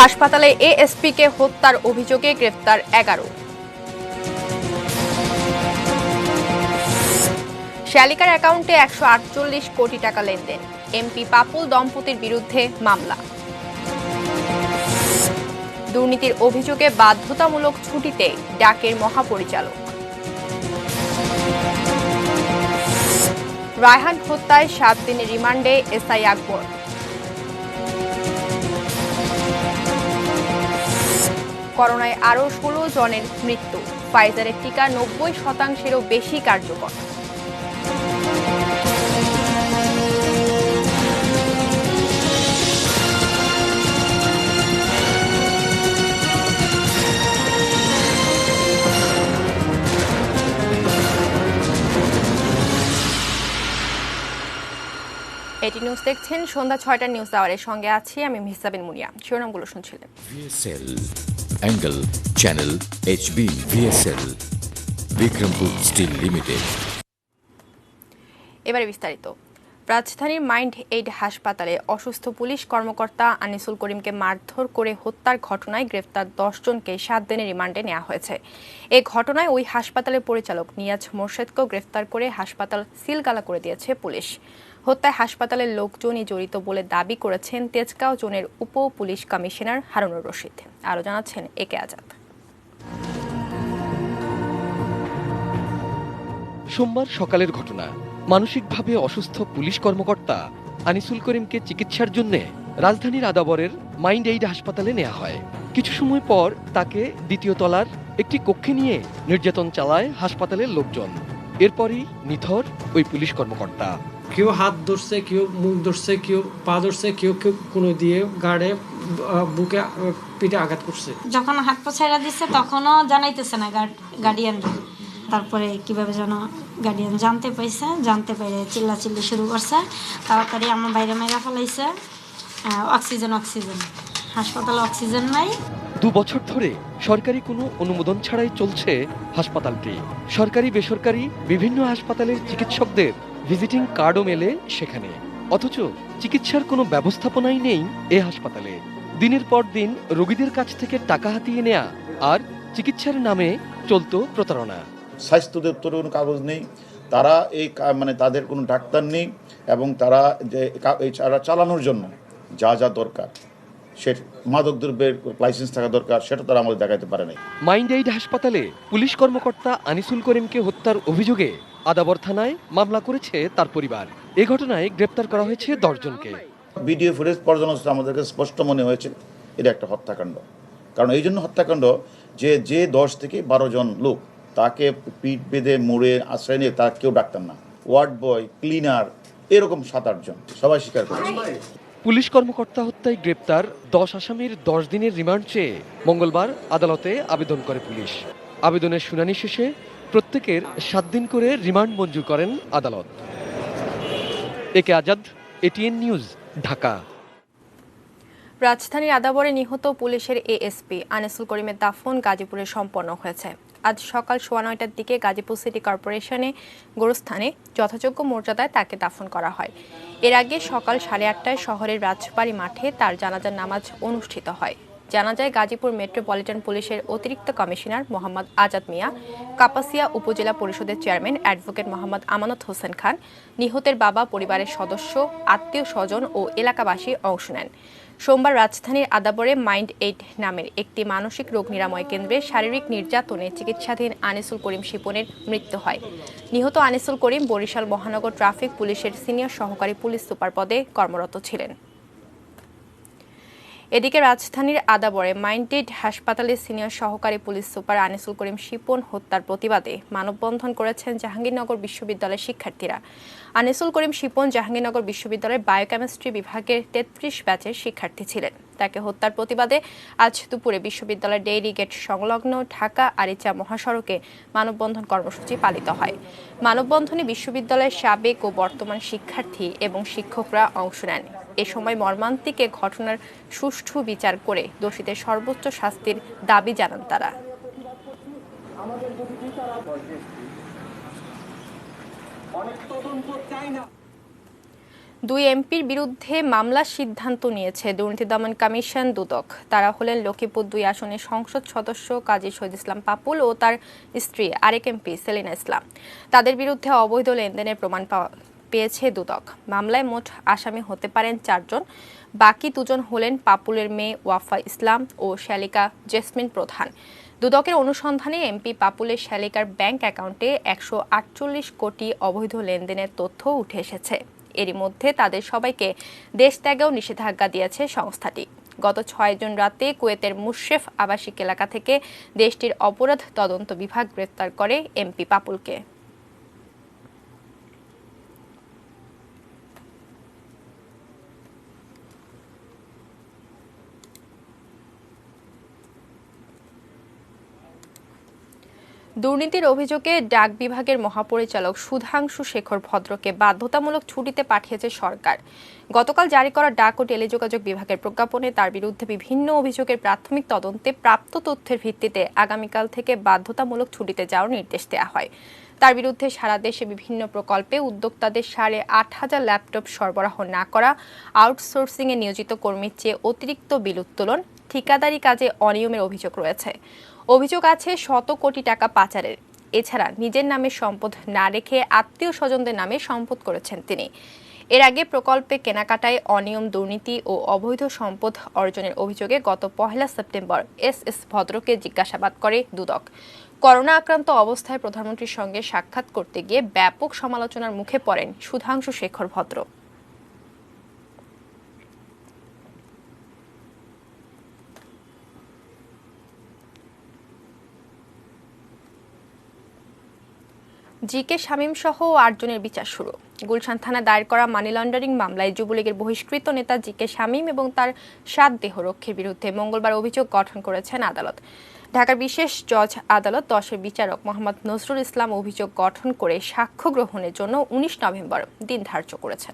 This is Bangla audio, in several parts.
হাসপাতালে এএসপিকে হত্যার অভিযোগে গ্রেফতার 11। শ্যালিকার অ্যাকাউন্টে 148 কোটি টাকা লেনদেন, এমপি পাপুল দম্পতির বিরুদ্ধে মামলা। দুর্নীতির অভিযোগে বাধ্যতামূলক ছুটিতে ডাকের মহাপরিচালক। রায়হান হত্যায় 7 দিনের রিমান্ডে এসআই আকবর। করোনায় আরও 16 জনের মৃত্যু, ফাইজারের টিকা 90%-এরও বেশি কার্যকর। এটি নিউজ দেখছেন, সন্ধ্যা 6টার নিউজ আওয়ারের সঙ্গে আছি আমি মিহসাবিন মুনিয়া। শিরোনামগুলো শুনছিলেন। VSL, Angle, Channel, HB, VSL, Bikrampur steel limited. এবারে বিস্তারিত। রাজধানীর মাইন্ড এইড হাসপাতালে অসুস্থ পুলিশ কর্মকর্তা আনিসুল করিমকে মারধর করে হত্যার ঘটনায় গ্রেফতার 10 জনকে 7 দিনের রিমান্ডে নেওয়া হয়েছে। এই ঘটনায় ওই হাসপাতালের পরিচালক নিয়াজ মোরশেদকেও গ্রেফতার করে হাসপাতাল সিলগালা করে দিয়েছে পুলিশ। হত্যায় হাসপাতালের লোকজনই জড়িত বলে দাবি করেছেন তেজগাঁও জোনের উপ পুলিশ কমিশনার হারুনুর রশিদ। আরও জানাচ্ছেন একে আজাদ। সোমবার সকালের ঘটনা। মানসিকভাবে অসুস্থ পুলিশ কর্মকর্তা আনিসুল করিমকে চিকিৎসার জন্য রাজধানীর আদাবরের মাইন্ড এইড হাসপাতালে নেওয়া হয়। কিছু সময় পর তাকে দ্বিতীয় তলার একটি কক্ষে নিয়ে নির্যাতন চালায় হাসপাতালের লোকজন। এরপরই নিথর ওই পুলিশ কর্মকর্তা। কেউ হাত ধরছে, কেউ মুখ ধরছে, কেউ পা ধরছে, কেউ কেউ কোনো দিয়ে গাড়ে বুকে পিঠে আঘাত করছে। যখন হাত পা ছেড়ে দিচ্ছে তখনও জানাইতেছে না গার্ডিয়ানরা। তারপরে কিভাবে যেন গার্ডিয়ান জানতে পেরে চিল্লাচিল্লি শুরু করছে। তাড়াতাড়ি আমার বাইরে মেরা ফেলাইছে। অক্সিজেন হাসপাতালে অক্সিজেন নাই। 2 বছর ধরে সরকারি কোনো অনুমোদন ছাড়াই চলছে হাসপাতালটি। সরকারি বেসরকারি বিভিন্ন হাসপাতালের চিকিৎসকদের ভিজিটিং কার্ডও মেলে সেখানে, অথচ চিকিৎসার কোনো ব্যবস্থাপনাই নেই এ হাসপাতালে। দিনের পর দিন রোগীদের কাছ থেকে টাকা হাতিয়ে নেয়া আর চিকিৎসার নামে চলতো প্রতারণা। স্বাস্থ্য দপ্তরের কোনো কাগজ নেই, তারা তাদের কোনো ডাক্তার নেই, এবং তারা যে চালানোর জন্য যা দরকার, সে মাদক দ্রব্যের লাইসেন্স থাকা দরকার, সেটা তারা আমাদের দেখাতে পারে নাই। মাইন্ড এইড হাসপাতালে পুলিশ কর্মকর্তা আনিসুল করিমকে হত্যার অভিযোগে আদাবর থানায় মামলা করেছে তার পরিবার। এ ঘটনায় গ্রেপ্তার করা হয়েছে 10 জনকে। ভিডিও ফুটেজ পর্যালোচনা আমাদেরকে স্পষ্ট মনে হয়েছে এটা একটা হত্যাকাণ্ড। কারণ এই জন্য হত্যাকাণ্ড যে 10 থেকে 12 জন লোক তাকে পিঠ বেঁধে মুড়ে আশ্রয় নিয়ে তার কেউ ডাক্তার না, ওয়ার্ড বয়, ক্লিনার, এরকম 7-8 জন সবাই স্বীকার করেছে। পুলিশ কর্মকর্তা হত্যায় গ্রেপ্তার 10 আসামির 10 দিনের রিমান্ড চেয়ে মঙ্গলবার আদালতে আবেদন করে পুলিশ। আবেদনের শুনানি শেষে প্রত্যেকের 7 দিন করে রিমান্ড মঞ্জুর করেন আদালত। একে আজাদ, এটিএন নিউজ, ঢাকা। রাজধানীর আদাবরে নিহত পুলিশের এএসপি আনিসুল করিমের দাফন গাজীপুরে সম্পন্ন হয়েছে। আজ সকাল 9:15টার দিকে গাজীপুর সিটি কর্পোরেশনে গোরস্থানে যথাযোগ্য মর্যাদায় তাকে দাফন করা হয়। এর আগে সকাল 8:30টায় শহরের রাজবাড়ী মাঠে তার জানাজার নামাজ অনুষ্ঠিত হয়। জানাজায় গাজীপুর মেট্রোপলিটন পুলিশের অতিরিক্ত কমিশনার মোহাম্মদ আজাদ মিয়া, কাপাসিয়া উপজেলা পরিষদের চেয়ারম্যান অ্যাডভোকেট মোহাম্মদ আমানত হোসেন খান, নিহতের বাবা, পরিবারের সদস্য, আত্মীয় স্বজন ও এলাকাবাসী অংশ নেন। সোমবার রাজধানীর আদাবরে মাইন্ড এইড নামের একটি মানসিক রোগ নিরাময় কেন্দ্রে শারীরিক নির্যাতনে চিকিৎসাধীন আনিসুল করিম শিপনের মৃত্যু হয়। নিহত আনিসুল করিম বরিশাল মহানগর ট্রাফিক পুলিশের সিনিয়র সহকারী পুলিশ সুপার পদে কর্মরত ছিলেন। এদিকে রাজধানীর আদাবরে মাইন্ড এইড হাসপাতালের সিনিয়র সহকারী পুলিশ সুপার আনিসুল করিম শিপন হত্যার প্রতিবাদে মানববন্ধন করেছেন জাহাঙ্গীরনগর বিশ্ববিদ্যালয়ের শিক্ষার্থীরা। আনিসুল করিম শিপন জাহাঙ্গীরনগর বিশ্ববিদ্যালয়ের বায়োকেমিস্ট্রি বিভাগের 33 ব্যাচের শিক্ষার্থী ছিলেন। তাকে হত্যার প্রতিবাদে আজ দুপুরে বিশ্ববিদ্যালয়ের ডেইরি গেট সংলগ্ন ঢাকা আরিচা মহাসড়কে মানববন্ধন কর্মসূচি পালিত হয়। মানববন্ধনে বিশ্ববিদ্যালয়ের সাবেক ও বর্তমান শিক্ষার্থী এবং শিক্ষকরা অংশ নেন। এ সময় মর্মান্তিক এ ঘটনার সুষ্ঠু বিচার করে দোষীদের সর্বোচ্চ শাস্তির দাবি জানান তারা। দুই এমপির বিরুদ্ধে মামলার সিদ্ধান্ত নিয়েছে দুর্নীতি দমন কমিশন দুদক। তারা হলেন লক্ষ্মীপুর 2 আসনের সংসদ সদস্য কাজী শহীদ ইসলাম পাপুল ও তার স্ত্রী আরেক এমপি সেলিনা ইসলাম। তাদের বিরুদ্ধে অবৈধ লেনদেনের প্রমাণ পেয়েছে দুদক। মামলায় মোট আসামি হতে পারেন 4 জন। বাকি 2 জন হলেন পাপুলের মেয়ে ওয়াফা ইসলাম ও শ্যালিকা জেসমিন প্রধান। দুদকের অনুসন্ধানে এমপি পাপুলের শ্যালিকার ব্যাংক অ্যাকাউন্টে 148 কোটি অবৈধ লেনদেনের তথ্য উঠে এসেছে। এরই মধ্যে তাদের সবাইকে দেশ ত্যাগেও নিষেধাজ্ঞা দিয়েছে সংস্থাটি। গত 6 জুন রাতে কুয়েতের মুশরেফ আবাসিক এলাকা থেকে দেশটির অপরাধ তদন্ত বিভাগ গ্রেফতার করে এমপি পাপুলকে। দুর্নীতির অভিযোগে ডাক বিভাগের মহাপরিচালক সুধাংশু শেখর ভদ্রকে বাধ্যতামূলক ছুটিতে পাঠিয়েছে সরকার। গতকাল জারি করা ডাক ও টেলিযোগাযোগ বিভাগের প্রজ্ঞাপনে তার বিরুদ্ধে বিভিন্ন অভিযোগের প্রাথমিক তদন্তে প্রাপ্ত তথ্যের ভিত্তিতে আগামীকাল থেকে বাধ্যতামূলক ছুটিতে যাওয়ার নির্দেশ দেওয়া হয়। তার বিরুদ্ধে সারা দেশে বিভিন্ন প্রকল্পে উদ্যোক্তাদের 8,500 ল্যাপটপ সরবরাহ না করা, আউটসোর্সিংয়ে নিয়োজিত কর্মীর চেয়ে অতিরিক্ত বিল উত্তোলন, ঠিকাদারি কাজে অনিয়মের অভিযোগ রয়েছে। অভিযোগ আছে শত কোটি টাকা পাচারের। এছাড়া নিজের নামে সম্পদ না রেখে আত্মীয় স্বজনদের নামে সম্পদ করেছেন তিনি। এর আগে প্রকল্পে কেনাকাটায় অনিয়ম, দুর্নীতি ও অবৈধ সম্পদ অর্জনের অভিযোগে গত 1 সেপ্টেম্বর এস ভদ্রকে জিজ্ঞাসাবাদ করে দুদক। করোনা আক্রান্ত অবস্থায় প্রধানমন্ত্রীর সঙ্গে সাক্ষাৎ করতে গিয়ে ব্যাপক সমালোচনার মুখে পড়েন সুধাংশু শেখর ভদ্র। জিকে শামীম সহ 8 জনের বিচার শুরু। গুলশান থানায় দায়ের করা মানি লন্ডারিং মামলায় যুবলীগের বহিষ্কৃত নেতা জিকে শামীম এবং তার 7 দেহরক্ষীর বিরুদ্ধে মঙ্গলবার অভিযোগ গঠন করেছেন আদালত। ঢাকার বিশেষ জজ আদালত 10-এর বিচারক মোহাম্মদ নজরুল ইসলাম অভিযোগ গঠন করে সাক্ষ্য গ্রহণের জন্য 19 নভেম্বর দিন ধার্য করেছেন।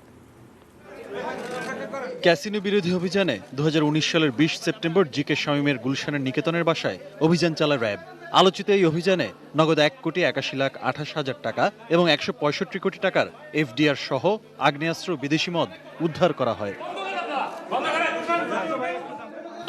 ক্যাসিনো বিরোধী অভিযানে 2019 সালের 20 সেপ্টেম্বর জিকে শামীমের গুলশানের নিকেতনের বাসায় অভিযান চালায় র্যাব। আলোচিত এই অভিযানে নগদ 1,81,28,000 টাকা এবং 165 কোটি টাকার এফডিআর সহ আগ্নেয়াস্ত্র, বিদেশি মদ উদ্ধার করা হয়।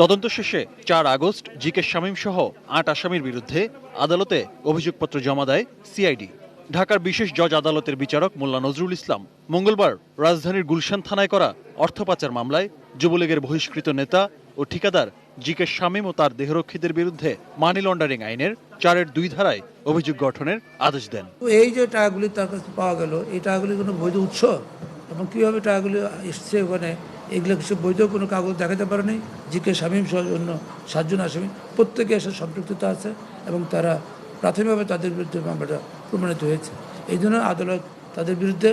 তদন্ত শেষে 4 আগস্ট জিকে শামীম সহ 8 আসামির বিরুদ্ধে আদালতে অভিযোগপত্র জমা দেয় সিআইডি। ঢাকার বিশেষ জজ আদালতের বিচারক মোল্লা নজরুল ইসলাম মঙ্গলবার রাজধানীর গুলশান থানায় করা অর্থ পাচার মামলায় যুবলীগের বহিষ্কৃত নেতা ও ঠিকাদার জিকে শামীম ও তার দেহরক্ষীদের বিরুদ্ধে মানি লন্ডারিং আইনের 4-2 ধারায় অভিযোগ গঠনের আদেশ দেন। এই যে টাকাগুলি তার কাছে পাওয়া গেল, এই টাকাগুলি কোনো বৈধ উৎস এবং কীভাবে টাকাগুলি এসছে ওখানে, এগুলো কিছু বৈধ কোনো কাগজ দেখাতে পারেনি। জিকে শামীম সহ অন্য 7 জন আসামি প্রত্যেকে এসে সম্পৃক্ততা আছে এবং তারা প্রাথমিকভাবে তাদের বিরুদ্ধে মামলাটা প্রমাণিত হয়েছে। এই জন্য আদালত তাদের বিরুদ্ধে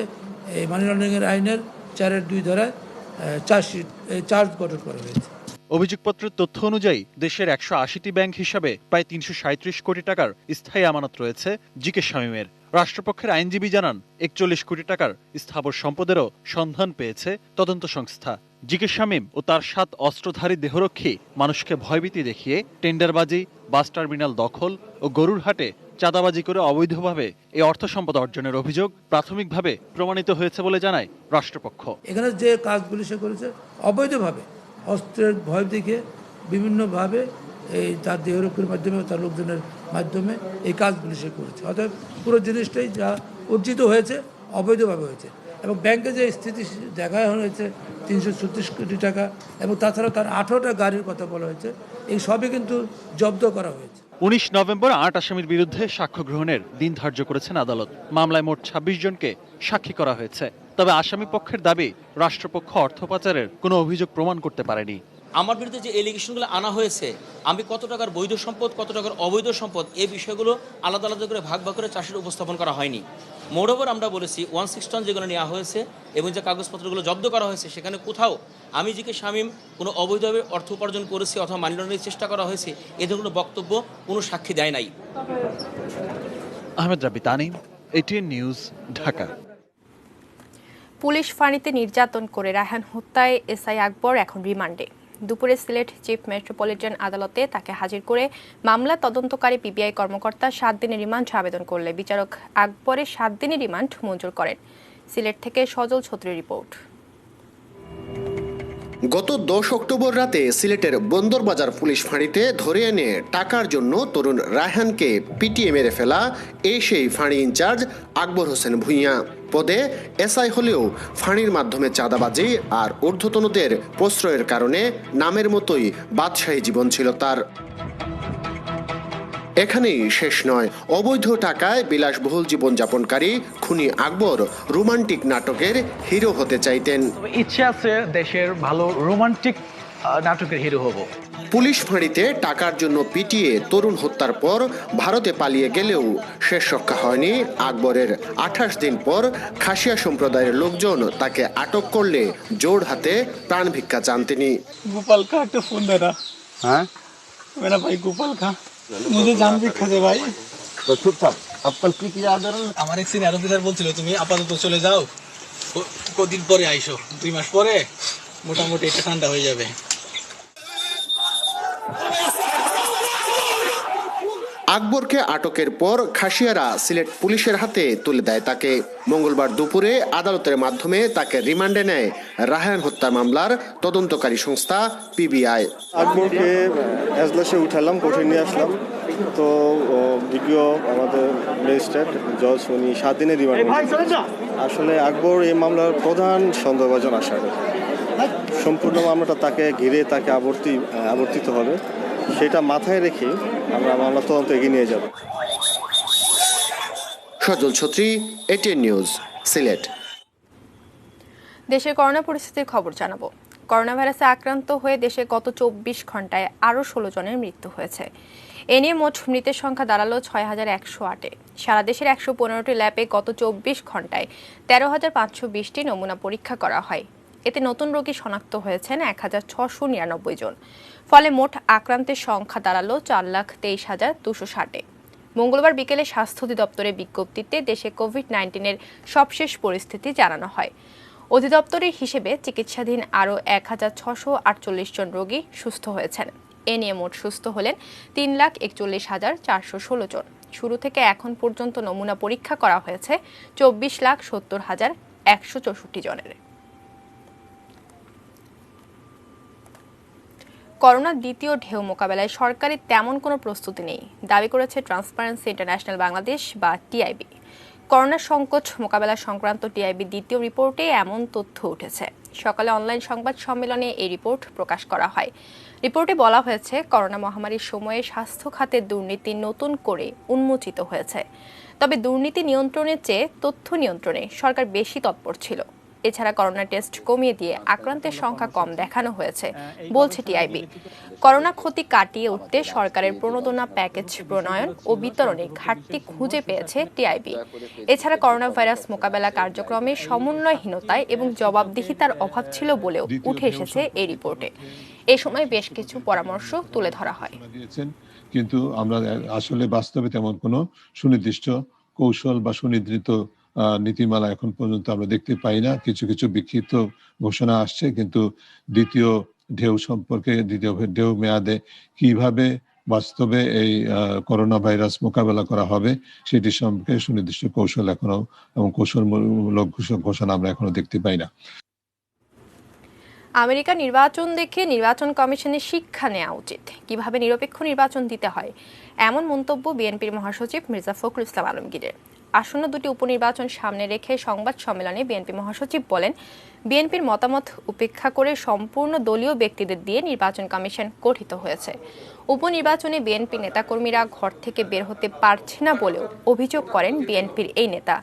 এই মানি লন্ডারিংয়ের আইনের 4-2 ধারায় চার্জ গঠন করা হয়েছে। অভিযোগপত্রের তথ্য অনুযায়ী দেশের 180টি ব্যাংক হিসাবে প্রায় 337 কোটি টাকার স্থায়ী আমানত রয়েছে জিকে শামীমের। রাষ্ট্রপক্ষের আইনজীবী জানান 41 কোটি টাকার স্থাবর সম্পদেরও সন্ধান পেয়েছে তদন্ত সংস্থা। জিকে শামীম ও তার 7 অস্ত্রধারী দেহরক্ষী মানুষকে ভয়ভীতি দেখিয়ে টেন্ডারবাজি, বাস টার্মিনাল দখল ও গরুর হাটে চাঁদাবাজি করে অবৈধভাবে এই অর্থ সম্পদ অর্জনের অভিযোগ প্রাথমিকভাবে প্রমাণিত হয়েছে বলে জানায় রাষ্ট্রপক্ষ। এখানে যে কাজগুলি সে করেছে অবৈধভাবে, অস্ত্রের ভয় দেখে বিভিন্নভাবে এই তার দেহরক্ষীর মাধ্যমে, তার লোকজনের মাধ্যমে এই কাজগুলি সে করেছে। অর্থাৎ পুরো জিনিসটাই যা অর্জিত হয়েছে অবৈধভাবে হয়েছে। এবং ব্যাংকে যে স্থিতি দেখা হয়েছে 336 কোটি টাকা এবং তাছাড়া তার 18টা গাড়ির কথা বলা হয়েছে, এই সবই কিন্তু জব্দ করা হয়েছে। 19 নভেম্বর 8 আসামির বিরুদ্ধে সাক্ষ্য গ্রহণের দিন ধার্য করেছেন আদালত। মামলায় মোট 26 জনকে সাক্ষী করা হয়েছে। তবে আসামি পক্ষের দাবি, রাষ্ট্রপক্ষ অর্থ পাচারের কোনো অভিযোগ প্রমাণ করতে পারেনি। আমার বিরুদ্ধে যে এলিগেশনগুলো আনা হয়েছে, আমি কত টাকার বৈধ সম্পদ, কত টাকার অবৈধ সম্পদ, এই বিষয়গুলো আলাদা আলাদা করে ভাগ করে চার্জশিটে উপস্থাপন করা হয়নি। মোরওভার আমরা বলেছি 16 টন যেগুলো নেওয়া হয়েছে এবং যে কাগজপত্রগুলো জব্দ করা হয়েছে, সেখানে কোথাও আমি জিকে শামীম কোনো অবৈধভাবে অর্থ উপার্জন করেছি অথবা মানি লন্ডারিংয়ের চেষ্টা করা হয়েছে, এ ধরনের বক্তব্য কোনো সাক্ষী দেয় নাই। Ahmed Rabbi Tanim, ATN News, Dhaka. পুলিশ ফাঁড়িতে নির্যাতন করে রায়হান হত্যায় এসআই আকবর এখন রিমান্ডে। দুপুরে সিলেট চিফ মেট্রোপলিটন আদালতে তাকে হাজির করে মামলা তদন্তকারী পিবিআই কর্মকর্তা 7 দিনের রিমান্ড আবেদন করলে বিচারক আকবরের 7 দিনের রিমান্ড মঞ্জুর করেন। সিলেট থেকে সজল ছত্রীর রিপোর্ট। গত 10 অক্টোবর রাতে সিলেটের বন্দরবাজার পুলিশ ফাঁড়িতে ধরে এনে টাকার জন্য তরুণ রায়হানকে পিটিয়ে মেরে ফেলা এই সেই ফাঁড়ি ইনচার্জ আকবর হোসেন ভূঁইয়া। পদে এসআই হলেও ফাঁড়ির মাধ্যমে চাঁদাবাজি আর ঊর্ধ্বতনদের প্রশ্রয়ের কারণে নামের মতোই বাদশাহী জীবন ছিল তার। এখানেই শেষ নয়, অবৈধ টাকায় বিলাসবহুল জীবনযাপনকারী খুনি আকবর রোমান্টিক নাটকের হিরো হতে চাইতেন। ইচ্ছে আছে দেশের ভালো রোমান্টিক নাটকের হিরো হব। পুলিশ ফাঁড়িতে টাকার জন্য পিটিয়ে তরুণ হত্যার পর ভারতে পালিয়ে গেলেও শেষ রক্ষা হয়নি আকবরের। 28 দিন পর খাসিয়া সম্প্রদায়ের লোকজন তাকে আটক করলে জোর হাতে প্রাণ ভিক্ষা চান তিনি। गोपाल का तो फोन दे रहा। हाँ मेरा भाई गोपाल का मुझे जान भिक्षा दे भाई। तो चुपचाप अब कल की याद আমার এক সিনিয়র অফিসার বলছিল তুমি আপাতত চলে যাও, কদিন পরে আইসো, 2 মাস পরে মোটামুটি এটা ঠান্ডা হয়ে যাবে। আকবরকে আটকের পর খাসিয়ারা সিলেট পুলিশের হাতে তুলে দেয় তাকে। মঙ্গলবার দুপুরে আদালতের মাধ্যমে তাকে রিমান্ডে নেয় রায়হান হত্যা মামলার তদন্তকারী সংস্থা পিবিআই। আকবরকে এজলাসে উঠালাম, কোর্টে নিয়ে আসলাম। তো ভিডিও আমাদের ম্যাজিস্ট্রেট জজ উনি 7 দিনের রিমান্ড। আসলে আকবর এই মামলার প্রধান সন্দেহভাজন আসামি। সম্পূর্ণ মামলাটা তাকে ঘিরে তাকে আবর্তিত হবে, সেটা মাথায় রেখে আমরা মামলা তদন্ত এগিয়ে নিয়ে যাব। সজল ছত্রী, এটিএন নিউজ, সিলেট। দেশের করোনা পরিস্থিতির খবর জানাবো। করোনা ভাইরাসে আক্রান্ত হয়ে দেশে গত 24 ঘন্টায় আরও 16 জনের মৃত্যু হয়েছে। এ নিয়ে মোট মৃতের সংখ্যা দাঁড়ালো 6108-এ। সারা দেশের 115টি ল্যাবে গত 24 ঘন্টায় 13,520টি নমুনা পরীক্ষা করা হয়। এতে নতুন রোগী শনাক্ত হয়েছেন 1699 জন। ফলে মোট আক্রান্তের সংখ্যা দাঁড়ালো 4,23,260-এ। মঙ্গলবার বিকেলে স্বাস্থ্য অধিদপ্তরের বিজ্ঞপ্তিতে দেশে কোভিড-19-এর সবশেষ পরিস্থিতি জানানো হয়। অধিদপ্তরের হিসেবে চিকিৎসাধীন আরও 1,648 জন রোগী সুস্থ হয়েছেন। এ নিয়ে মোট সুস্থ হলেন 3,41,416 জন। শুরু থেকে এখন পর্যন্ত নমুনা পরীক্ষা করা হয়েছে 24,70,164 জনের। করোনার দ্বিতীয় ঢেউ মোকাবেলায় সরকারি তেমন কোনো প্রস্তুতি নেই দাবি করেছে ট্রান্সপারেন্সি ইন্টারন্যাশনাল বাংলাদেশ বা টিআইবি। করোনা সংকট মোকাবেলা সংক্রান্ত টিআইবি দ্বিতীয় রিপোর্টে এমন তথ্য উঠেছে। সকালে অনলাইন সংবাদ সম্মেলনে এই রিপোর্ট প্রকাশ করা হয়। রিপোর্টে বলা হয়েছে, করোনা মহামারীর সময়ে স্বাস্থ্য খাতের দুর্নীতি নতুন করে উন্মোচিত হয়েছে। তবে দুর্নীতি নিয়ন্ত্রণের চেয়ে তথ্য নিয়ন্ত্রণে সরকার বেশি তৎপর ছিল। এছাড়া করোনা টেস্ট কমিয়ে দিয়ে আক্রান্তের সংখ্যা কম দেখানো হয়েছে বলছে টিআইবি। করোনা ক্ষতি কাটিয়ে উঠতে সরকারের প্রণোদনা প্যাকেজ প্রণয়ন ও বিতরণে ঘাটতি খুঁজে পেয়েছে টিআইবি। এছাড়া করোনা ভাইরাস মোকাবেলা কার্যক্রমে সমন্বয়হীনতায় এবং জবাবদিহিতার অভাব ছিল বলেও উঠে এসেছে এই রিপোর্টে। এ সময় বেশ কিছু পরামর্শ তুলে ধরা হয়। কিন্তু আমরা আসলে বাস্তবে তেমন কোনো সুনির্দিষ্ট কৌশল বা সুনির্দিষ্ট নীতিমালা এখন পর্যন্ত আমরা দেখতে পাই না। কিছু কিছু বিক্ষিপ্ত ঘোষণা আসছে, কিন্তু দ্বিতীয় ঢেউ সম্পর্কে, দ্বিতীয় ঢেউ মেয়াদে কিভাবে বাস্তবে এই করোনা ভাইরাস মোকাবেলা করা হবে সেটি সম্পর্কে সুনির্দিষ্ট কৌশল এখনো এবং কৌশলমূলক ঘোষণা আমরা এখনো দেখতে পাই না। আমেরিকা নির্বাচন দেখে নির্বাচন কমিশনের শিক্ষা নেওয়া উচিত, কিভাবে নিরপেক্ষ নির্বাচন দিতে হয়, এমন মন্তব্য বিএনপির মহাসচিব মির্জা ফখরুল ইসলাম আলমগীরের। আসন্ন দুটি উপনির্বাচন সামনে রেখে সংবাদ সম্মেলনে বিএনপি মহাসচিব বলেন, বিএনপির মতামত উপেক্ষা করে সম্পূর্ণ দলীয় ব্যক্তিদের দিয়ে নির্বাচন কমিশন গঠিত হয়েছে। উপনির্বাচনে বিএনপি নেতাকর্মীরা ঘর থেকে বের হতে পারছে না বলেও অভিযোগ করেন বিএনপির এই নেতা।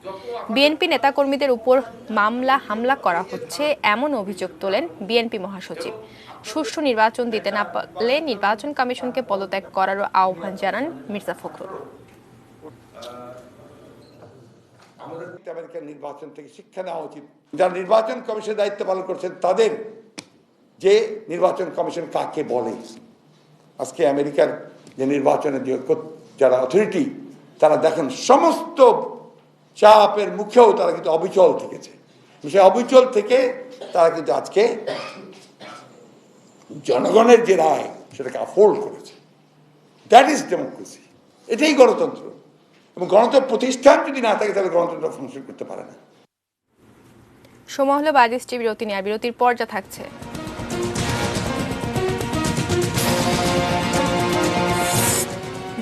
বিএনপি নেতাকর্মীদের উপর মামলা হামলা করা হচ্ছে এমন অভিযোগ তোলেন বিএনপি মহাসচিব। সুষ্ঠু নির্বাচন দিতে না পারলে নির্বাচন কমিশনকে পদত্যাগ করারও আহ্বান জানান মির্জা ফখরুল। আমাদের আমেরিকার নির্বাচন থেকে শিক্ষা নেওয়া উচিত। যারা নির্বাচন কমিশনের দায়িত্ব পালন করছেন তাদের, যে নির্বাচন কমিশন কাকে বলে। আজকে আমেরিকার যে নির্বাচনের যারা অথরিটি, তারা দেখেন সমস্ত চাপের মুখেও তারা কিন্তু অবিচল থেকেছে। সেই অবিচল থেকে তারা কিন্তু আজকে জনগণের যে রায় সেটাকে আপহোল্ড করেছে। That is democracy. এটাই গণতন্ত্র। এবং গণতন্ত্র প্রতিষ্ঠান যদি না থাকে তাহলে গণতন্ত্র ফাংশন করতে পারে না। সময় হলো 22টি বিরতি নেওয়ার। বিরতির পর যা থাকছে।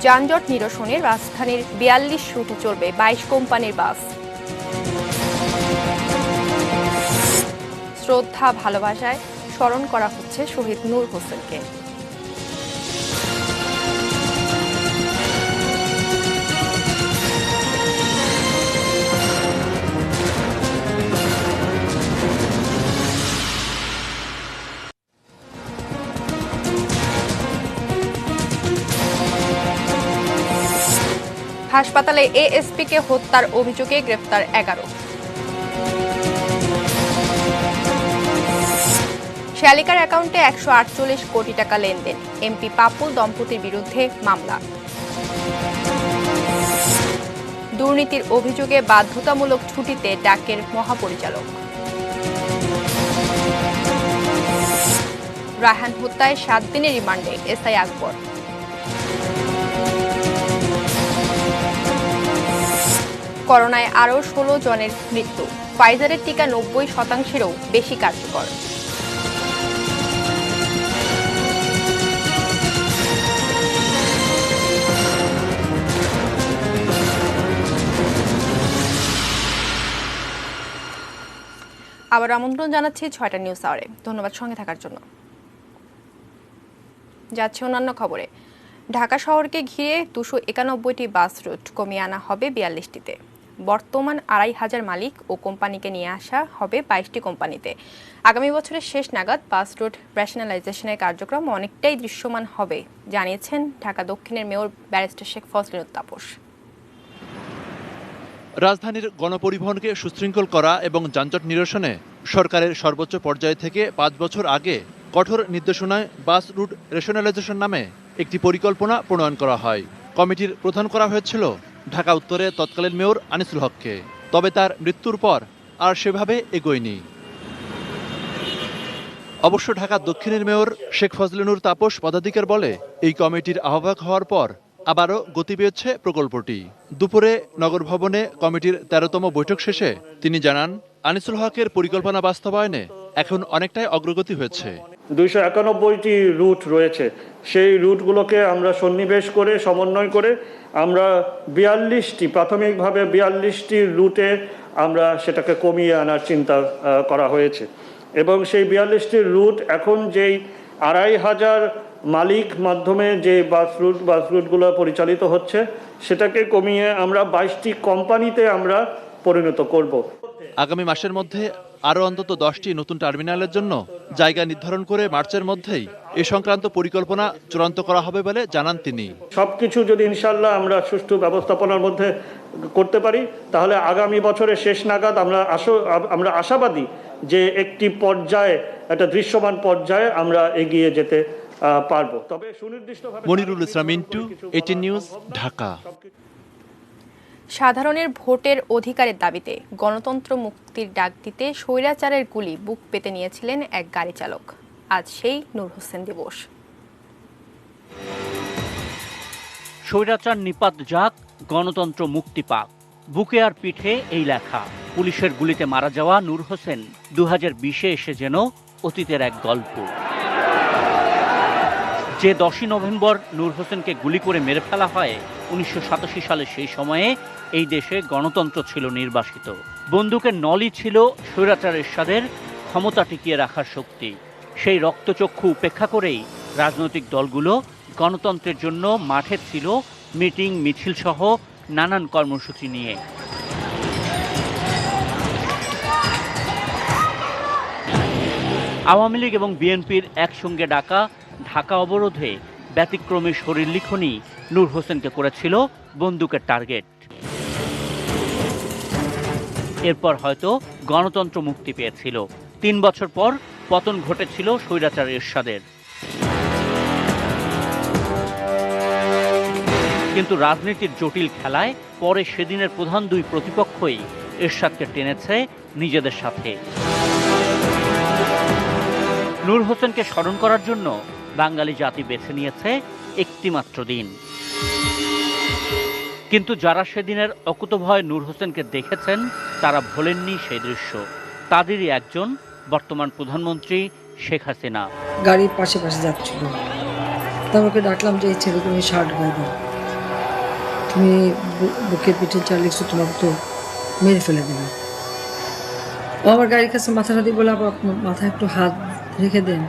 যানজট নিরসনে রাজধানীর ৪২ রুটে চলবে ২২ কোম্পানির বাস। শ্রদ্ধা ভালোবাসায় স্মরণ করা হচ্ছে শহীদ নূর হোসেনকে। হাসপাতালে এএসপিকে হত্যার অভিযোগে গ্রেফতার ১১। শ্যালিকার অ্যাকাউন্টে ১৪৮ কোটি টাকা লেনদেন, এমপি পাপুল দম্পতির বিরুদ্ধে মামলা। দুর্নীতির অভিযোগে বাধ্যতামূলক ছুটিতে ডাকের মহাপরিচালক। রায়হান হত্যায় ৭ দিনের রিমান্ডে এসআই আকবর। করোনায় আরও ১৬ জনের মৃত্যু, ফাইজারের টিকা ৯০%-এরও বেশি কার্যকর। আবার আমন্ত্রণ জানাচ্ছি ৬টা নিউজ আওয়ারে। ধন্যবাদ সঙ্গে থাকার জন্য। যাচ্ছে অন্যান্য খবরে। ঢাকা শহরকে ঘিরে ২৯১টি বাস রুট কমিয়ে আনা হবে ৪২টিতে। বর্তমান ২৫০০ মালিক ও কোম্পানিকে নিয়ে আসা হবে ২২টি কোম্পানিতে। আগামী বছরের শেষ নাগাদ বাস রুট রেশনালাইজেশনের কার্যক্রম অনেকটাই দৃশ্যমান হবে জানিয়েছেন ঢাকা দক্ষিণের মেয়র ব্যারিস্টার শেখ ফজলে তাপস। রাজধানীর গণপরিবহনকে সুশৃঙ্খল করা এবং যানজট নিরসনে সরকারের সর্বোচ্চ পর্যায় থেকে ৫ বছর আগে কঠোর নির্দেশনায় বাস রুট রেশনালাইজেশন নামে একটি পরিকল্পনা প্রণয়ন করা হয়। কমিটির প্রধান করা হয়েছিল ঢাকা উত্তরে তৎকালীন মেয়র আনিসুল হককে, তবে তার মৃত্যুর পর আর সেভাবে এগোয়নি। অবশ্য ঢাকা দক্ষিণের মেয়র শেখ ফজলে তাপস পদাধিকার বলে এই কমিটির আহ্বায়ক হওয়ার পর আবারও গতি পেয়েছে প্রকল্পটি। দুপুরে নগর ভবনে কমিটির ১৩তম বৈঠক শেষে তিনি জানান, আনিসুল হকের পরিকল্পনা বাস্তবায়নে এখন অনেকটাই অগ্রগতি হয়েছে। ২৯১টি রুট রয়েছে, সেই রুটগুলোকে আমরা সন্নিবেশ করে সমন্বয় করে আমরা ৪২টি প্রাথমিকভাবে ৪২টি রুটে আমরা সেটাকে কমিয়ে আনার চিন্তা করা হয়েছে এবং সেই ৪২টি রুট এখন যেই ২৫০০ মালিক মাধ্যমে যে বাস রুটগুলো পরিচালিত হচ্ছে সেটাকে কমিয়ে আমরা ২২টি কোম্পানিতে আমরা পরিণত করব। আগামী মাসের মধ্যে আরও অন্তত 10টি নতুন টার্মিনালের জন্য জায়গা নির্ধারণ করে মার্চের মধ্যেই এ সংক্রান্ত পরিকল্পনা চূড়ান্ত করা হবে বলে জানান তিনি। সবকিছু যদি ইনশাল্লাহ আমরা সুষ্ঠু ব্যবস্থাপনার মধ্যে করতে পারি তাহলে আগামী বছরের শেষ নাগাদ আমরা আশাবাদী যে একটি পর্যায়ে, একটা দৃশ্যমান পর্যায়ে আমরা এগিয়ে যেতে পারবো। তবে সুনির্দিষ্টভাবে মনিরুল ইসলাম মিন্টু, 18 নিউজ, ঢাকা। সাধারণের ভোটের অধিকারের দাবিতে গণতন্ত্র মুক্তির ডাক দিতে স্বৈরাচারের গুলি বুক পেতে নিয়েছিলেন এক গাড়ি চালক। আজ সেই নূর হোসেন দিবস। স্বৈরাচার নিপাত যাক, গণতন্ত্র মুক্তি পাক, বুকে আর পিঠে এই লেখা। পুলিশের গুলিতে মারা যাওয়া নূর হোসেন 2020-এ এসে যেন অতীতের এক গল্প। যে 10ই নভেম্বর নূর হোসেনকে গুলি করে মেরে ফেলা হয়, 1987 সালে সেই সময়ে এই দেশে গণতন্ত্র ছিল নির্বাসিত। বন্দুকের নলই ছিল স্বৈরাচার এরশাদের ক্ষমতা টিকিয়ে রাখার শক্তি। সেই রক্তচক্ষু উপেক্ষা করেই রাজনৈতিক দলগুলো গণতন্ত্রের জন্য মাঠে ছিল মিটিং, মিছিল সহ নানান কর্মসূচি নিয়ে। আওয়ামী লীগ এবং বিএনপির একসঙ্গে ডাকা ঢাকা অবরোধে ব্যতিক্রমী শরীর লিখনই নূর হোসেনকে করেছিল বন্দুকের টার্গেট। এরপর হয়তো গণতন্ত্র মুক্তি পেয়েছিল। 3 বছর পর পতন ঘটেছিল স্বৈরাচার এরশাদের। কিন্তু রাজনীতির জটিল খেলায় পরে সেদিনের প্রধান দুই প্রতিপক্ষই এরশাদকে টেনেছে নিজেদের সাথে। নূর হোসেনকে স্মরণ করার জন্য বাঙালি জাতি বেছে নিয়েছে একটিমাত্র দিন। কিন্তু যারা সেদিনের অকুতভয় নূর হোসেনকে দেখেছেন তারা ভোলেননি সেই দৃশ্য। তাদেরই একজন বর্তমান প্রধানমন্ত্রী শেখ হাসিনা। গাড়ির পাশে পাশে যাচ্ছিল, আমাকে ডাকলাম যে এই ছেলেকে শার্ট গায়ে দাও, তুমি বুকে পিঠে যা লিখছো তোমাকে তো মেরে ফেলে দেবে। ও আমার গাড়ির কাছে মাথাটা দিয়ে বলে আবার মাথায় একটু হাত রেখে দেন,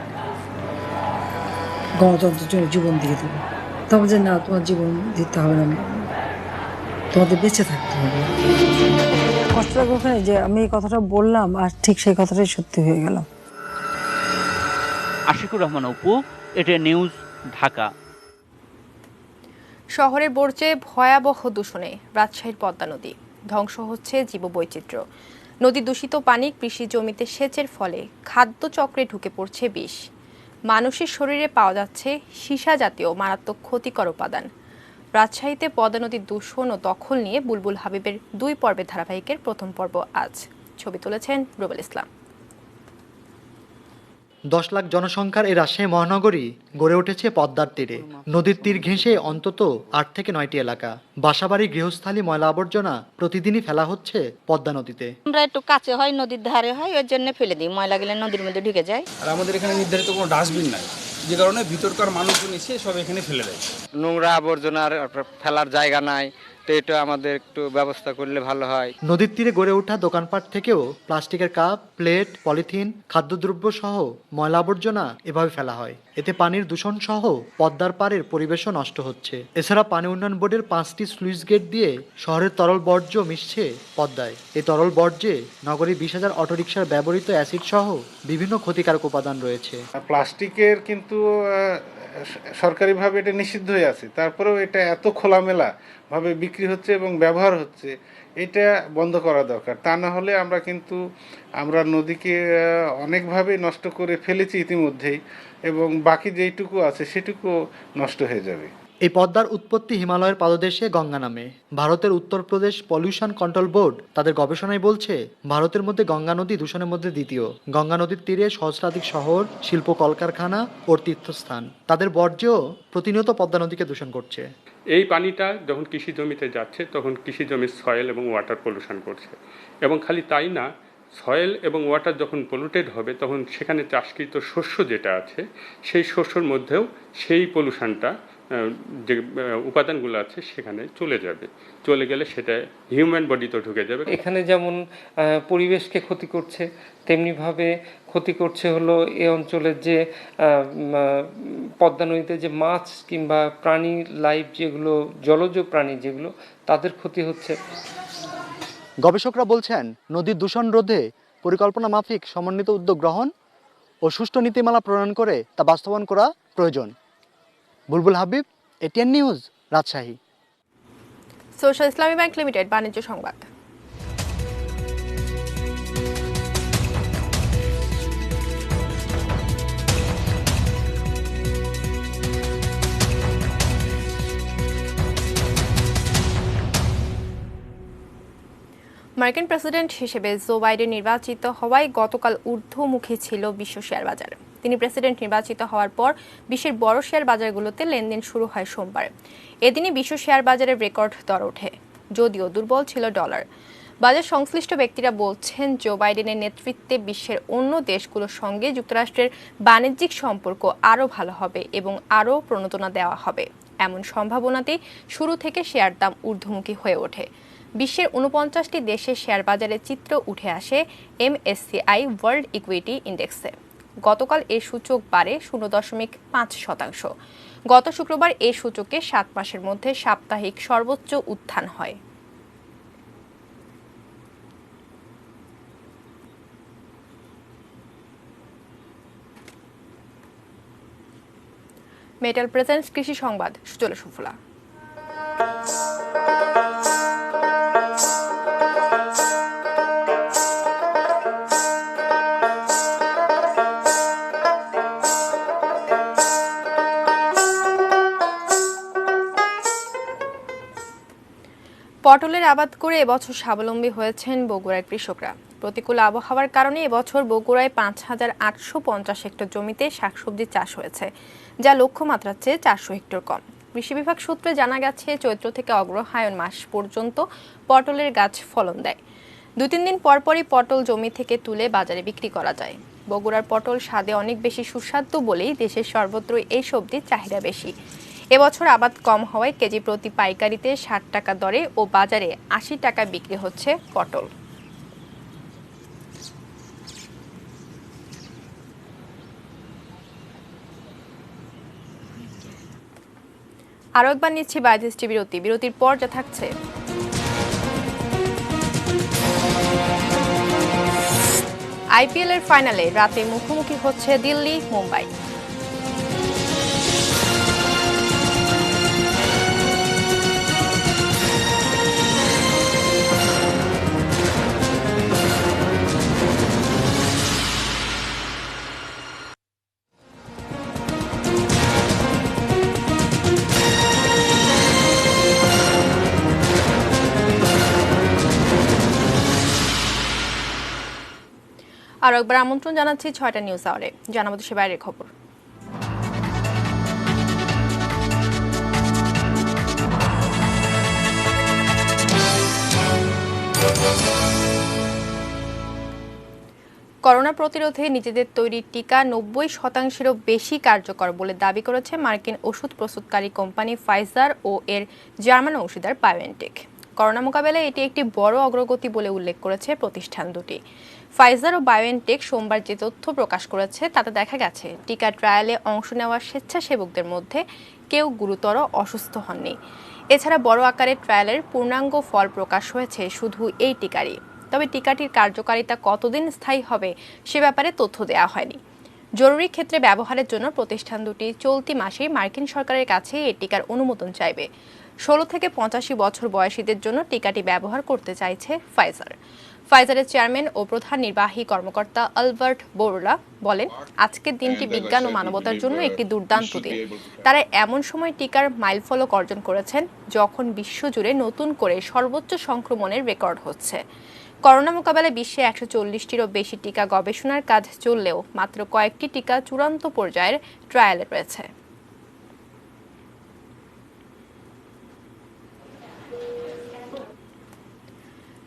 গণতন্ত্রের জন্য জীবন দিয়ে দেবে। তবে যে না, তোমার জীবন দিতে হবে না, তোমাদের বেঁচে থাকতে হবে। কষ্ট লাগবে ওখানে যে আমি এই কথাটা বললাম আর ঠিক সেই কথাটাই সত্যি হয়ে গেল। Ashikur Rahman Apu, ATN News, Dhaka. শহরের বর্জ্যে ভয়াবহ দূষণে রাজশাহীর পদ্মা নদী, ধ্বংস হচ্ছে জীববৈচিত্র্য। নদী দূষিত পানি কৃষি জমিতে সেচের ফলে খাদ্য চক্রে ঢুকে পড়ছে বিষ। মানুষের শরীরে পাওয়া যাচ্ছে সীসা জাতীয় মারাত্মক ক্ষতিকর উপাদান। রাজশাহীতে পদ্মা নদীর দূষণ ও দখল নিয়ে বুলবুল হাবিবের 2 পর্বের ধারাবাহিকের প্রথম পর্ব আজ। ছবি তুলেছেন রুবেল ইসলাম। 10 লাখ জনসংখ্যার এই রাজশাহী মহানগরী গড়ে উঠেছে পদ্মার তীরে। নদীর তীর ঘেঁষে অন্তত 8 থেকে 9টি এলাকা। বাসাবাড়ি, গৃহস্থালী, ময়লা আবর্জনা প্রতিদিনই ফেলা হচ্ছে পদ্মা নদীতে। আমরা একটু কাছে হয়, নদীর ধারে হয়, ওই জন্য ফেলে দিই। ময়লা গেলে নদীর মধ্যে ঢুকে যায়। আর আমাদের এখানে নির্ধারিত কোনো ডাস্টবিন নাই, যে কারণে ভিতরকার মানুষজন এসে সব এখানে ফেলে দেয়। নোংরা আবর্জনার ফেলার জায়গা নাই, তো এটা আমাদের একটু ব্যবস্থা করলে ভালো হয়। নদীর তীরে গড়ে ওঠা দোকানপাট থেকেও প্লাস্টিকের কাপ, প্লেট, পলিথিন, খাদ্যদ্রব্য সহ ময়লা আবর্জনা এভাবে ফেলা হয়। এতে পানির দূষণ সহ পদ্মার পাড়ের পরিবেশও নষ্ট হচ্ছে। এছাড়া পানি উন্নয়ন বোর্ডের 5টি স্লুইস গেট দিয়ে শহরের তরল বর্জ্য মিশছে পদ্মায়। এই তরল বর্জ্যে নগরী 20,000 অটোরিকশার ব্যবহৃত অ্যাসিড সহ বিভিন্ন ক্ষতিকারক উপাদান রয়েছে। প্লাস্টিকের কিন্তু সরকারিভাবে এটা নিষিদ্ধ হয়ে আছে, তারপরেও এটা এত খোলামেলা ভাবে বিক্রি হচ্ছে এবং ব্যবহার হচ্ছে, এটা বন্ধ করা দরকার। তা না হলে আমরা নদীকে অনেকভাবে নষ্ট করে ফেলেছি ইতিমধ্যেই, এবং বাকি যেইটুকু আছে সেটুকু নষ্ট হয়ে যাবে। এই পদ্মার উৎপত্তি হিমালয়ের পাদদেশে গঙ্গা নামে। ভারতের উত্তরপ্রদেশ পলিউশন কন্ট্রোল বোর্ড তাদের গবেষণায় বলছে, ভারতের মধ্যে গঙ্গা নদী দূষণের মধ্যে দ্বিতীয়। গঙ্গা নদীর তীরে সহস্রাধিক শহর, শিল্প, কলকারখানা ও তীর্থস্থান। তাদের বর্জ্যও প্রতিনিয়ত পদ্মা নদীকে দূষণ করছে। এই পানিটা যখন কৃষি জমিতে যাচ্ছে তখন কৃষি জমির সয়েল এবং ওয়াটার পলিউশন করছে। এবং খালি তাই না, সয়েল এবং ওয়াটার যখন পলিউটেড হবে তখন সেখানে চাষকৃত শস্য যেটা আছে সেই শস্যর মধ্যেও সেই পলিউশনটা, যে উপাদানগুলো আছে সেখানে চলে যাবে। চলে গেলে সেটা হিউম্যান বডিতে ঢুকে যাবে। এখানে যেমন পরিবেশকে ক্ষতি করছে, তেমনিভাবে ক্ষতি করছে হলো এই অঞ্চলের যে পদ্মা নদীতে যে মাছ কিংবা প্রাণী লাইফ, যেগুলো জলজ প্রাণী যেগুলো, তাদের ক্ষতি হচ্ছে। গবেষকরা বলছেন, নদীর দূষণ রোধে পরিকল্পনা মাফিক সমন্বিত উদ্যোগ গ্রহণ ও সুষ্ঠু নীতিমালা প্রণয়ন করে তা বাস্তবায়ন করা প্রয়োজন। Bulbul Habib, ATN News, Rajshahi. Social Islami Bank Limited বাণিজ্য সংবাদ। মার্কিন প্রেসিডেন্ট হিসেবে জো বাইডেন নির্বাচিত হওয়ায় গতকাল ঊর্ধ্বমুখী ছিল বিশ্ব শেয়ার বাজার। তিনি প্রেসিডেন্ট নির্বাচিত হওয়ার পর বিশ্বের বড় শেয়ার বাজারগুলোতে লেনদেন শুরু হয় সোমবার। এদিনই বিশ্ব শেয়ার বাজারের রেকর্ড দর ওঠে, যদিও দুর্বল ছিল ডলার। বাজার সংশ্লিষ্ট ব্যক্তিরা বলছেন, জো বাইডেনের নেতৃত্বে বিশ্বের অন্য দেশগুলোর সঙ্গে যুক্তরাষ্ট্রের বাণিজ্যিক সম্পর্ক আরও ভালো হবে এবং আরও প্রণোদনা দেওয়া হবে। এমন সম্ভাবনাতেই শুরু থেকে শেয়ার দাম ঊর্ধ্বমুখী হয়ে ওঠে। বিশ্বের 49টি দেশের শেয়ার বাজারের চিত্র উঠে আসে MSCI ওয়ার্ল্ড ইকুইটি ইন্ডেক্সে। গতকাল এই সূচক বাড়ে 0.5%। গত শুক্রবার এই সূচকে 7 মাসের মধ্যে সাপ্তাহিক সর্বোচ্চ উত্থান হয়। মেটাল প্রেজেন্টস কৃষি সংবাদ, সুজলা সুফলা। পটলের আবাদ করে এবছর স্বাবলম্বী হয়েছেন বগুড়ার কৃষকরা। প্রতিকূল আবহাওয়ার কারণে এবছর বগুড়ায় 5,850 হেক্টর জমিতে শাকসবজি চাষ হয়েছে, যা লক্ষ্যমাত্রার চেয়ে 400 হেক্টর কম। কৃষি বিভাগ সূত্রে জানা গেছে, চৈত্র থেকে অগ্রহায়ণ মাস পর্যন্ত পটলের গাছ ফলন দেয়। 2-3 দিন পরপরই পটল জমি থেকে তুলে বাজারে বিক্রি করা যায়। বগুড়ার পটল স্বাদে অনেক বেশি সুস্বাদু বলেই দেশের সর্বত্র এই সবজির চাহিদা বেশি। এবছর আবাদ কম হওয়ায় কেজি প্রতি পাইকারিতে 60 টাকা দরে ও বাজারে 80 টাকা বিক্রি হচ্ছে পটল। আরও একবার নিচ্ছি 22টি বিরতি। বিরতির পর যা থাকছে: আইপিএল এর ফাইনালে রাতে মুখোমুখি হচ্ছে দিল্লি মুম্বাই। আরও একবার আমন্ত্রণ জানাচ্ছি 6টা নিউজ আওয়ারে। জানাবো দেশের বাইরের খবর। করোনা প্রতিরোধে নিজেদের তৈরি টিকা 90%-এরও বেশি কার্যকর বলে দাবি করেছে মার্কিন ওষুধ প্রস্তুতকারী কোম্পানি ফাইজার ও এর জার্মান অংশীদার বায়োএনটেক। করোনা মোকাবেলায় এটি একটি বড় অগ্রগতি বলে উল্লেখ করেছে প্রতিষ্ঠান দুটি। ফাইজার ও বায়োএনটেক সোমবার যে তথ্য প্রকাশ করেছে তাতে দেখা গেছে টিকা ট্রায়ালে অংশ নেওয়া স্বেচ্ছাসেবকদের মধ্যে কেউ গুরুতর অসুস্থ হননি। এছাড়া বড় আকারের ট্রায়ালের পূর্ণাঙ্গ ফল প্রকাশ হয়েছে শুধু এই টিকারই। তবে টিকাটির কার্যকারিতা কতদিন স্থায়ী হবে সে ব্যাপারে তথ্য দেওয়া হয়নি। জরুরি ক্ষেত্রে ব্যবহারের জন্য প্রতিষ্ঠান দুটি চলতি মাসেই মার্কিন সরকারের কাছে এই টিকার অনুমোদন চাইবে। 16 থেকে 85 বছর বয়সীদের জন্য টিকাটি ব্যবহার করতে চাইছে ফাইজার। ফাইজারের চেয়ারম্যান ও প্রধান নির্বাহী কর্মকর্তা আলবার্ট বোরলা বলেন, আজকের দিনটি বিজ্ঞান ও মানবতার জন্য একটি দুর্দান্ত দিন। তারা এমন সময় টিকার মাইলফলক অর্জন করেছেন যখন বিশ্বজুড়ে নতুন করে সর্বোচ্চ সংক্রমণের রেকর্ড হচ্ছে। করোনা মোকাবেলায় বিশ্বে 140টিরও বেশি টিকা গবেষণার কাজ চললেও মাত্র কয়েকটি টিকা চূড়ান্ত পর্যায়ের ট্রায়ালে রয়েছে।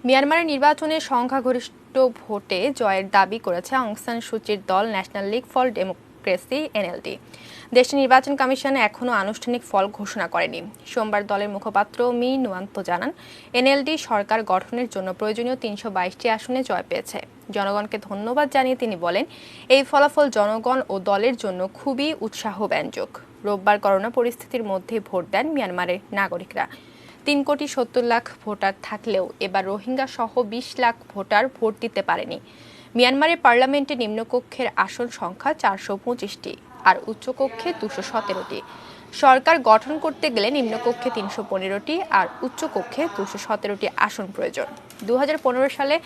মিয়ানমারের নির্বাচনে সংখ্যাগরিষ্ঠ ভোটে জয়ের দাবি করেছে অং সান সুচির দল national League for democracy NLD. দেশটির নির্বাচন কমিশন এখনও আনুষ্ঠানিক ফল ঘোষণা করেনি। সোমবার দলের মুখপাত্র মি নুয়ান্ত জানান, এনএলডি সরকার গঠনের জন্য প্রয়োজনীয় 322টি আসনে জয় পেয়েছে। জনগণকে ধন্যবাদ জানিয়ে তিনি বলেন, এই ফলাফল জনগণ ও দলের জন্য খুবই উৎসাহব্যঞ্জক। রোববার করোনা পরিস্থিতির মধ্যে ভোট দেন মিয়ানমারের নাগরিকরা। 3,70,00,000 ভোটার থাকলেও এবার রোহিঙ্গা সহ 20 লাখ ভোটার ভোট দিতে পারেনি। মিয়ানমারের পার্লামেন্টে নিম্নকক্ষের আসন সংখ্যা 425টি আর উচ্চকক্ষে 217টি। সরকার গঠন করতে গেলে নিম্নকক্ষে 315টি আর উচ্চকক্ষে 217টি আসন প্রয়োজন। 2015 সালে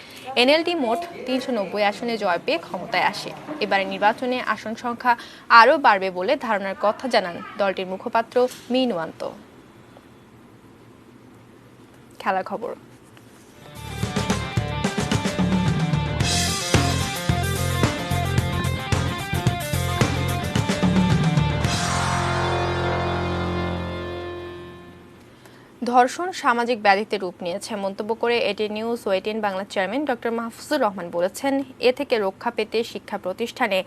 এনএলডি মোট 390 আসনে জয় পেয়ে ক্ষমতায় আসে। এবারে নির্বাচনে আসন সংখ্যা আরও বাড়বে বলে ধারণার কথা জানান দলটির মুখপাত্র মি নুয়ান্ত। খেলার খবর। ধর্ষণ সামাজিক ব্যাধিতে রূপ নিয়েছে মন্তব্য করে এটিএন নিউজ ও ATN Bangla chairman doctor Mahfuzur Rahman বলেছেন, এ থেকে রক্ষা পেতে শিক্ষা প্রতিষ্ঠানে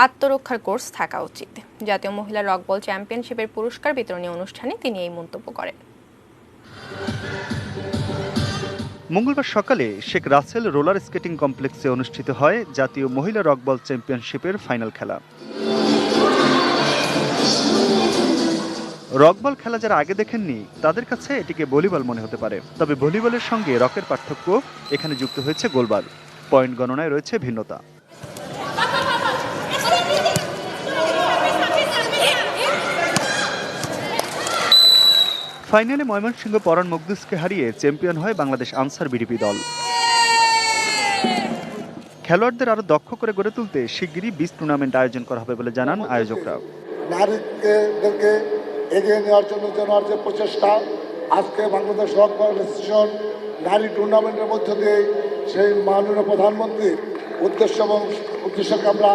আত্মরক্ষার কোর্স থাকা উচিত। জাতীয় মহিলা রকবল চ্যাম্পিয়নশিপের পুরস্কার বিতরণী অনুষ্ঠানে তিনি এই মন্তব্য করেন। মঙ্গলবার সকালে শেখ রাসেল রোলার স্কেটিং কমপ্লেক্সে অনুষ্ঠিত হয় জাতীয় মহিলা রকবল চ্যাম্পিয়নশিপের ফাইনাল খেলা। রকবল খেলা যারা আগে দেখেননি তাদের কাছে এটিকে ভলিবল মনে হতে পারে, তবে ভলিবলের সঙ্গে রকের পার্থক্য এখানে যুক্ত হয়েছে গোলবার। পয়েন্ট গণনায় রয়েছে ভিন্নতা। ফাইনালে ময়মনসিংহ পরাণ মুকদ্দুসকে হারিয়ে চ্যাম্পিয়ন হয় বাংলাদেশ আনসার বিডিপি দল। খেলোয়াড়দের আরো দক্ষ করে গড়ে তুলতে শিগগিরই 20 টুর্নামেন্ট আয়োজন করা হবে বলে জানান আয়োজকরা। নারীদেরকে এগিয়ে নেওয়ার জন্য যে প্রচেষ্টা, আজকে বাংলাদেশ রকবল অ্যাসোসিয়েশন নারী টুর্নামেন্টের মধ্য দিয়ে সেই মাননীয় প্রধানমন্ত্রীর উদ্দেশ্যকে আমরা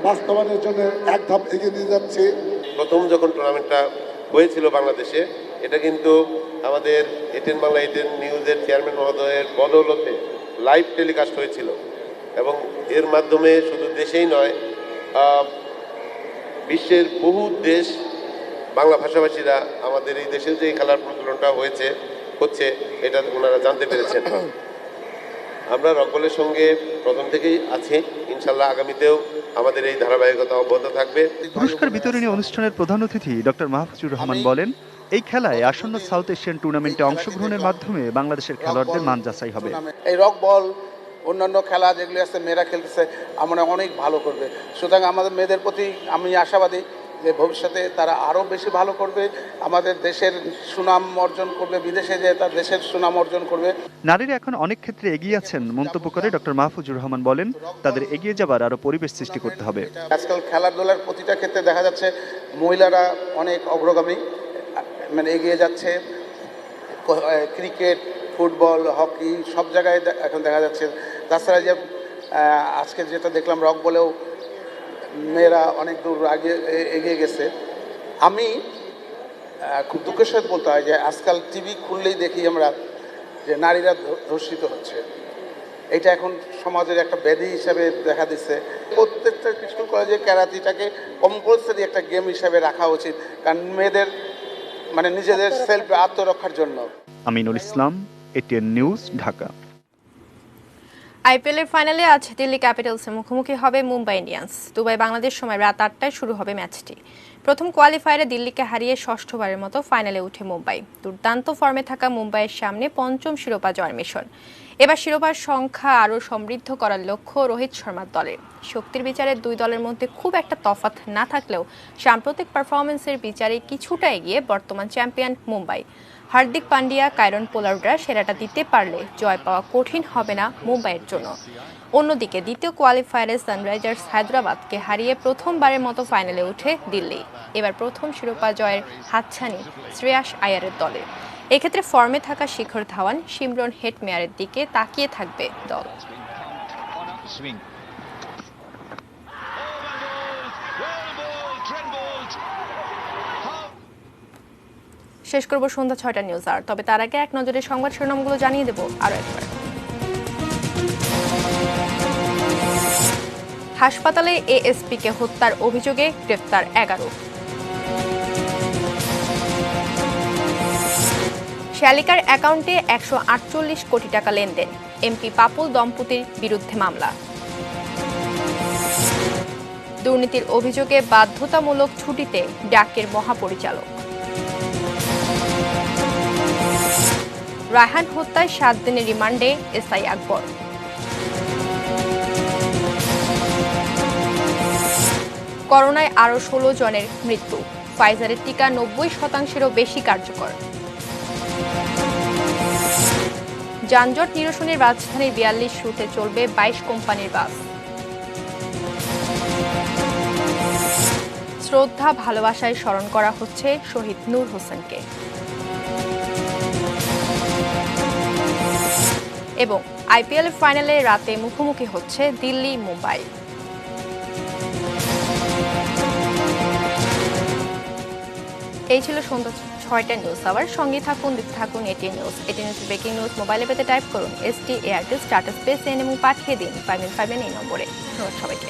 বাস্তবায়নের জন্য এক ধাপ এগিয়ে নিয়ে যাচ্ছি। প্রথম যখন টুর্নামেন্টটা হয়েছিল বাংলাদেশে, এটা কিন্তু আমাদের এটিএন বাংলা এটিএন নিউজের চেয়ারম্যান মহোদয়ের বদৌলতে লাইভ টেলিকাস্ট হয়েছিল এবং এর মাধ্যমে শুধু দেশেই নয়, বিশ্বের বহু দেশ বাংলা ভাষাভাষীরা আমাদের এই দেশে যে খেলার প্রচলনটা হচ্ছে এটা ওনারা জানতে পেরেছেন। আমরা রকবলের সঙ্গে প্রথম থেকেই আছি, ইনশাল্লাহ আগামীতেও আমাদের এই ধারাবাহিকতা অব্যাহত থাকবে। পুরস্কার বিতরণী অনুষ্ঠানের প্রধান অতিথি ডক্টর মাহফুজুর রহমান বলেন, এই খেলায় আসন্ন সাউথ এশিয়ান টুর্নামেন্টে অংশগ্রহণের মাধ্যমে বাংলাদেশের খেলোয়াড়দের মান যাচাই হবে। এই রকবল অন্যান্য খেলা যেগুলি আছে মেয়েরা খেলতেছে আমরা অনেক ভালো করবে, সুতরাং আমাদের মেয়েদের প্রতি আমি আশাবাদী যে ভবিষ্যতে তারা আরও বেশি ভালো করবে, আমাদের দেশের সুনাম অর্জন করবে, বিদেশে যে তার দেশের সুনাম অর্জন করবে। নারীরা এখন অনেক ক্ষেত্রে এগিয়ে আছেন মন্তব্য করে ডক্টর মাহফুজুর রহমান বলেন, তাদের এগিয়ে যাবার আরও পরিবেশ সৃষ্টি করতে হবে। আজকাল খেলাধুলার প্রতিটা ক্ষেত্রে দেখা যাচ্ছে মহিলারা অনেক অগ্রগামী, মানে এগিয়ে যাচ্ছে। ক্রিকেট, ফুটবল, হকি সব জায়গায় এখন দেখা যাচ্ছে। তাছাড়া যে আজকে যেটা দেখলাম রকবলেও মেয়েরা অনেক দূর আগে এগিয়ে গেছে। আমি খুব দুঃখের সাথে বলতে হয় যে আজকাল টিভি খুললেই দেখি আমরা যে নারীরা ধর্ষিত হচ্ছে। এটা এখন সমাজের একটা ব্যাধি হিসাবে দেখা দিচ্ছে। প্রত্যেকটা স্কুল কলেজে ক্যারাটিটাকে কম্পালসারি একটা গেম হিসাবে রাখা উচিত, কারণ মেয়েদের মানে নিজেদের সেলফ আত্মরক্ষার জন্য। Aminul Islam, ATN News, Dhaka. আইপিএলের ফাইনালে আজ দিল্লি ক্যাপিটালসের মুখোমুখি হবে মুম্বাই ইন্ডিয়ান্স। দুবাই বাংলাদেশ সময় রাত 8টায় শুরু হবে ম্যাচটি। প্রথম কোয়ালিফায়ারে দিল্লিকে হারিয়ে ষষ্ঠবারের মতো ফাইনালে উঠে মুম্বাই। দুর্দান্ত ফর্মে থাকা মুম্বাইয়ের সামনে পঞ্চম শিরোপা জয়ের মিশন। এবার শিরোপার সংখ্যা আরও সমৃদ্ধ করার লক্ষ্য রোহিত শর্মার দলের। শক্তির বিচারে দুই দলের মধ্যে খুব একটা তফাৎ না থাকলেও সাম্প্রতিক পারফরমেন্সের বিচারে কিছুটা এগিয়ে বর্তমান চ্যাম্পিয়ন মুম্বাই। হার্দিক পান্ডিয়া, কাইরন পোলার্ডরা সেরাটা দিতে পারলে জয় পাওয়া কঠিন হবে না মুম্বাইয়ের জন্য। অন্যদিকে দ্বিতীয় কোয়ালিফায়ারে সানরাইজার্স হায়দ্রাবাদকে হারিয়ে প্রথমবারের মতো ফাইনালে ওঠে দিল্লি। এবার প্রথম শিরোপা জয়ের হাতছানি শ্রেয়াস আয়ারের দলের। এক্ষেত্রে ফর্মে থাকা শিখর ধাওয়ান, শিমরন হেটমেয়ারের দিকে তাকিয়ে থাকবে দল। শেষ করব সন্ধ্যা 6টা নিউজ আর, তবে তার আগে এক নজরে সংবাদ শিরোনামগুলো জানিয়ে দেব আরো একবার। হাসপাতালে এএসপিকে হত্যার অভিযোগে গ্রেফতার 11। শ্যালিকার অ্যাকাউন্টে 148 কোটি টাকা লেনদেন, এমপি পাপুল দম্পতির বিরুদ্ধে মামলা। দুর্নীতির অভিযোগে বাধ্যতামূলক ছুটিতে ডাকের মহাপরিচালক। রায়হান হত্যায় 7 দিনের রিমান্ডে এসআই আকবর। করোনায় আরও 16 জনের মৃত্যু, ফাইজারের টিকা 90%-এরও বেশি কার্যকর। যানজট নিরসনের রাজধানীর 42 রুটে চলবে 22 কোম্পানির বাস। শ্রদ্ধা ভালোবাসায় স্মরণ করা হচ্ছে শহীদ নূর হোসেনকে। এবং আইপিএল ফাইনালে রাতে মুখোমুখি হচ্ছে দিল্লি মুম্বাই। এই ছিল সন্ধ্যা 6টা নিউজ আওয়ার। সঙ্গে থাকুন, দেখতে থাকুন ATN news. ATN news breaking news মোবাইলে পেতে টাইপ করুন ST Airtel starter space N এবং পাঠিয়ে দিন 595 এই নম্বরে। ধন্যবাদ সবাইকে।